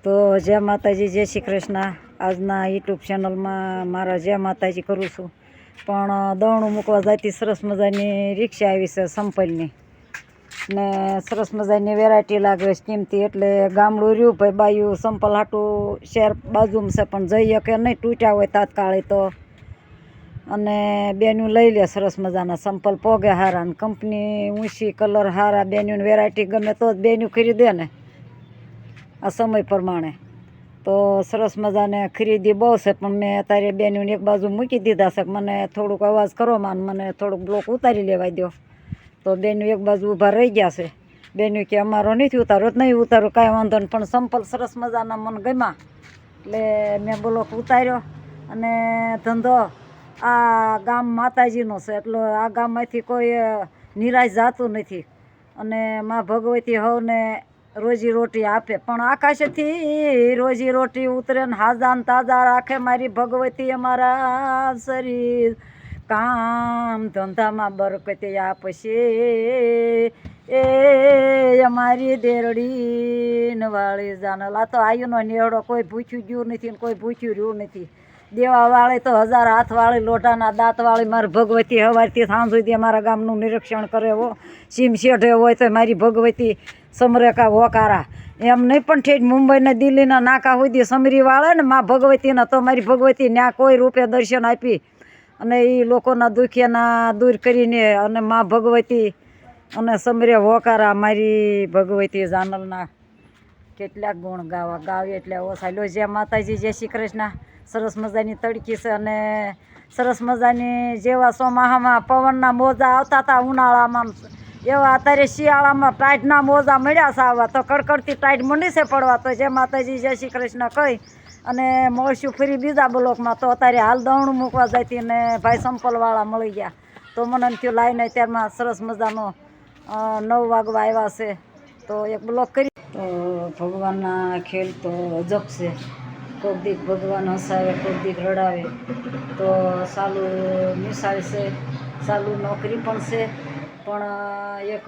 તો જય માતાજી, જય શ્રી કૃષ્ણ। આજના યુટ્યુબ ચેનલમાં મારા જય માતાજી કરું છું। પણ દવણું મૂકવા જતી સરસ મજાની રિક્ષા આવી છે સંપલની, ને સરસ મજાની વેરાયટી લાગે છે કિંમતી। એટલે ગામડું રહ્યું ભાઈ બાયું સંપલ હાટું શહેર બાજુમાં છે, પણ જઈએ કે નહીં તૂટ્યા હોય તાત્કાલિક તો, અને બેનું લઈ લે સરસ મજાના સંપલ પોગે હારા ને કંપની ઊંચી કલર હારા, બેનું વેરાયટી ગમે તો જ બેનું ખરીદે ને આ સમય પ્રમાણે। તો સરસ મજાને ખરીદી બહુ છે, પણ મેં અત્યારે બેનું એક બાજુ મૂકી દીધા છે। મને થોડુંક અવાજ કરો માં, મને થોડુંક બ્લોક ઉતારી લેવા દો। તો બેનું એક બાજુ ઊભા રહી ગયા છે। બેનું કે અમારો નથી ઉતારો જ નહીં ઉતારો, કાંઈ વાંધો નહીં, પણ સંપલ સરસ મજાના મને ગમ્યા એટલે મેં બ્લોક ઉતાર્યો। અને ધંધો આ ગામ માતાજીનો છે, એટલે આ ગામમાંથી કોઈ નિરાશ જાતું નથી, અને માં ભગવતી હવને રોજી રોટી આપે। પણ આકાશથી રોજી રોટી ઉતરે ને હાજા ને તાજા રાખે મારી ભગવતી અમારા શરીર, કામ ધંધામાં બરકતી આપશે એ અમારી દેરડી નવાળી જાનલ। આ તો આયુનો નેહડો, કોઈ ભૂખ્યું ગયું નથી ને કોઈ ભૂખ્યું રહ્યું નથી। દેવાવાળી તો હજાર હાથવાળી, લોઢાના દાંતવાળી મારી ભગવતી સવારથી સાંજ સુધી અમારા ગામનું નિરીક્ષણ કરે હો। સીમ શેઢે હોય તો મારી ભગવતી સમરેકા હોકારા, એમ નહીં પણ ઠેઠ મુંબઈના દિલ્હીના નાકા સુધી સમરી વાળે ને મા ભગવતીના, તો મારી ભગવતી ત્યાં કોઈ રૂપે દર્શન આપી અને એ લોકોના દુખિયાના દૂર કરીને, અને મા ભગવતી અને સમરે હોકારા મારી ભગવતી જાનલના કેટલાક ગુણ ગાવ એટલે ઓછા। લો જય માતાજી, જય શ્રી કૃષ્ણ। સરસ મજાની તડકી છે, અને સરસ મજાની જેવા ચોમાસામાં પવનના મોજા આવતા હતા ઉનાળામાં, એવા અત્યારે શિયાળામાં ટાઈટના મોજા મળ્યા છે આવવા, તો કડકડતી ટાઈટ મંડી છે પડવા। તો જય માતાજી, જય શ્રી કૃષ્ણ કહી અને મળશું ફરી બીજા બ્લોકમાં। તો અત્યારે હાલ દવણું મૂકવા જતી ને ભાઈ સંપલવાળા મળી ગયા, તો મને એમ થયું લાઈને ત્યારમાં સરસ મજાનો 9 વાગવા આવ્યા છે તો એક બ્લોક કરી। તો ભગવાનના ખેલ તો અજબ છે, કોક દીક ભગવાન હસાવે કોક દીક રડાવે। તો સાલું નિશાળ છે, સાલું નોકરી પણ છે, પણ એક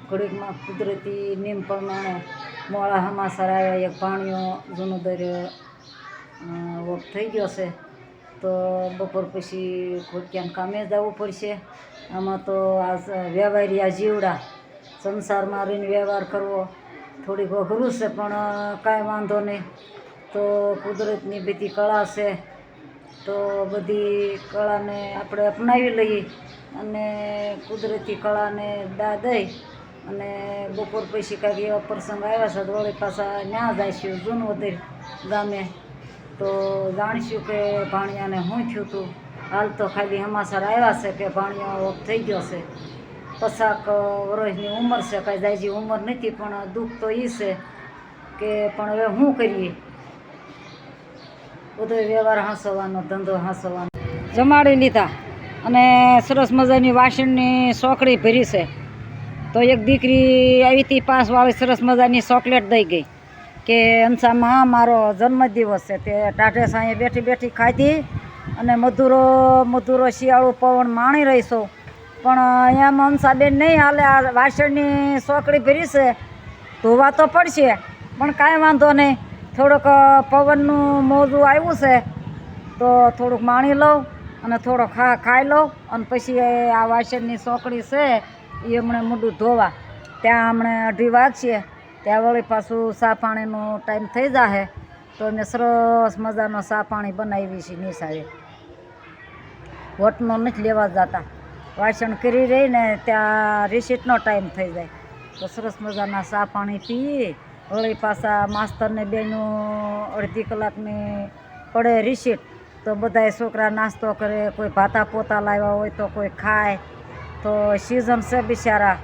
ઘડીકમાં કુદરતી નિયમ પ્રમાણે મોડા સમાચાર આવ્યા, એક ભાણિયો જૂનોદર ઓફ થઈ ગયો છે, તો બપોર પછી ખોટિયાને કામે જવું પડશે। આમાં તો આ વ્યવહારિયા જીવડા સંસારમાં રહીને વ્યવહાર કરવો થોડીક અઘરું છે, પણ કાંઈ વાંધો નહીં। તો કુદરતની બધી કળા છે, તો બધી કળાને આપણે અપનાવી લઈએ અને કુદરતી કળાને દા દઈ અને બપોર પછી કાંઈક એવા પ્રસંગ આવ્યા છે તો વળી પાછા ન્યા જઈશું જૂનોદર ગામે, તો જાણીશું કે ભાણિયાને શું થયું હતું। હાલ તો ખાલી સમાચાર આવ્યા છે કે ભાણિયો ઓફ થઈ ગયો છે, 50 વર્ષની ઉંમર છે, કાંઈ જાજી ઉંમર નથી, પણ દુઃખ તો એ છે કે પણ હવે શું કરીએ, બધો વ્યવહાર હાંસવાનો, ધંધો હાંસવાનો। જમાડી લીધા અને સરસ મજાની વાસણની સોકડી ભરી છે। તો એક દીકરી આવી હતી 5 વાળી, સરસ મજાની ચોકલેટ દઈ ગઈ કે અંસામાં મારો જન્મદિવસ છે, તે ટાઢે સાંયે બેઠી બેઠી ખાધી અને મધુરો શિયાળું પવન માણી રહી છું। પણ એમ અંસાબેન નહીં હાલે, આ વાસણની સોકડી ભરી છે, ધોવા તો પડશે પણ કાંઈ વાંધો નહીં, થોડુંક પવનનું મોજું આવ્યું છે તો થોડુંક માણી લઉં અને થોડોક ખાઈ લઉં, અને પછી આ વાસણની સોકડી છે એ હમણાં મોઢું ધોવા ત્યાં હમણાં 2:30 વાગશે, ત્યાં વળી પાછું ચા પાણીનો ટાઈમ થઈ જશે। તો અમે સરસ મજાનો ચા પાણી બનાવી છે નિશાળે, વોટનો નથી લેવા જતા, વાસણ કરી રહીને ત્યાં રિસીટનો ટાઈમ થઈ જાય, તો સરસ મજાના ચા પાણી પી વળી પાછા માસ્તરને બેનું અડધી કલાકની પડે રિસીટ, તો બધાય છોકરા નાસ્તો કરે, કોઈ ભાતા પોતા લાવ્યા હોય તો કોઈ ખાય, તો સિઝન છે બિચારા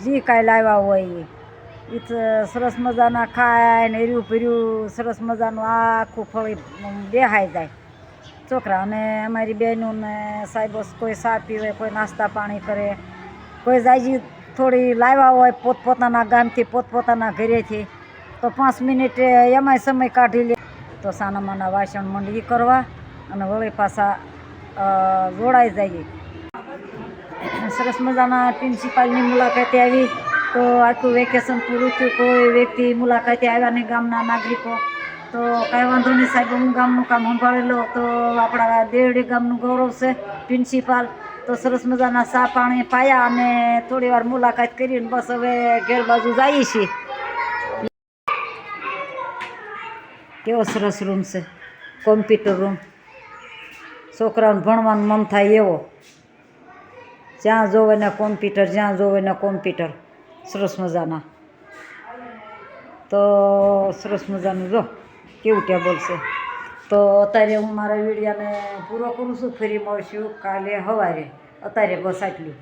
જે કાંઈ લાવ્યા હોય એ સરસ મજાના ખાય ને એર્યું ભર્યું સરસ મજાનું આખું ફળી બેહાઈ જાય છોકરા। અને અમારી બહેનું ને સાહેબો કોઈ ચા પીવે, કોઈ નાસ્તા પાણી કરે, કોઈ જાજી થોડી લાવ્યા હોય પોતપોતાના ગામથી પોતપોતાના ઘરેથી, તો 5 મિનિટ એમાંય સમય કાઢી લે, તો સાનામાના વાસણ મંડી કરવા અને વળી પાછા જોડાઈ જઈએ। સરસ મજાના પ્રિન્સિપાલની મુલાકાતે આવી તો આખું વેકેશન પૂરું થયું, કોઈ વ્યક્તિ મુલાકાતે આવ્યા નહીં ગામના નાગરિકો, તો કાંઈ વાંધો નહીં સાહેબ, હું ગામનું કામ સંભાળી લઉં. તો આપણા દેવડી ગામનું ગૌરવ છે પ્રિન્સિપાલ, તો સરસ મજાના ચા પાણી પાયા અને થોડી વાર મુલાકાત કરીને બસ હવે ઘેર બાજુ જઈએ છીએ. કેવો સરસ રૂમ છે, કોમ્પ્યુટર રૂમ, છોકરાઓને ભણવાનું મન થાય એવો, જ્યાં જોવે ને કોમ્પ્યુટર, જ્યાં જોવે ને કોમ્પ્યુટર, સરસ મજાના. તો સરસ મજાનું જો કેવું ટેબલ છે. તો અત્યારે હું મારા વિડીયોને પૂરો કરું છું, ફરી મળશું કાલે સવારે. અત્યારે બસ આટલું.